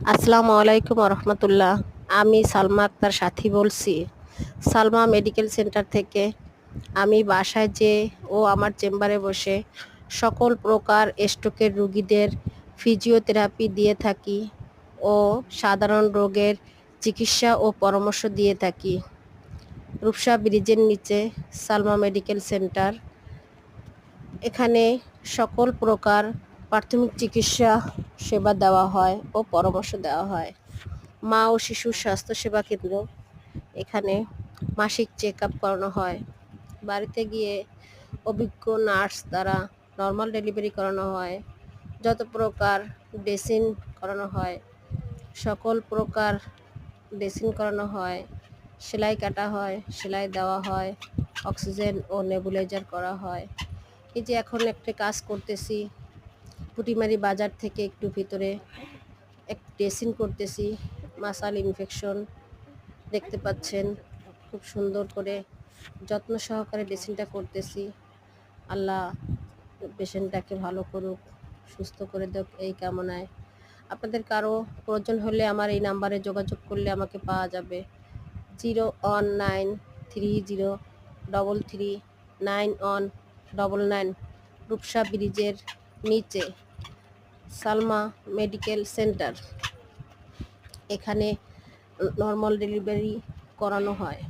আসসালামু আলাইকুম রহমতুল্লাহ। আমি সালমা আক্তার সাথী বলছি, সালমা মেডিকেল সেন্টার থেকে। আমি বাসায় যে ও আমার চেম্বারে বসে সকল প্রকার স্ট্রোকের রুগীদের ফিজিওথেরাপি দিয়ে থাকি ও সাধারণ রোগের চিকিৎসা ও পরামর্শ দিয়ে থাকি। রূপসা ব্রিজের নিচে সালমা মেডিকেল সেন্টার। এখানে সকল প্রকার প্রাথমিক চিকিৎসা সেবা দেওয়া হয় ও পরামর্শ দেওয়া হয়। মা ও শিশুর স্বাস্থ্য সেবা কেন্দ্র। এখানে মাসিক চেক আপ করানো হয়। বাড়িতে গিয়ে অভিজ্ঞ নার্স দ্বারা নর্মাল ডেলিভারি করানো হয়। যত প্রকার ড্রেসিং করানো হয়, সকল প্রকার ড্রেসিং করানো হয়। সেলাই কাটা হয়, সেলাই দেওয়া হয়, অক্সিজেন ও নেবুলাইজার করা হয়। এই যে এখন একটা কাজ করতেছি, পুটিমারি বাজার থেকে একটু ভিতরে এক ড্রেসিং করতেছি। মাসাল ইনফেকশন দেখতে পাচ্ছেন, খুব সুন্দর করে যত্ন সহকারে ড্রেসিংটা করতেছি। আল্লাহ পেশেন্টটাকে ভালো করুক, সুস্থ করে দেখ এই কামনায়। আপনাদের কারো প্রয়োজন হলে আমার এই নাম্বারে যোগাযোগ করলে আমাকে পাওয়া যাবে। 01930339199। রূপসা ব্রিজের নিচে সালমা মেডিকেল সেন্টার। এখানে নর্মাল ডেলিভারি করানো হয়।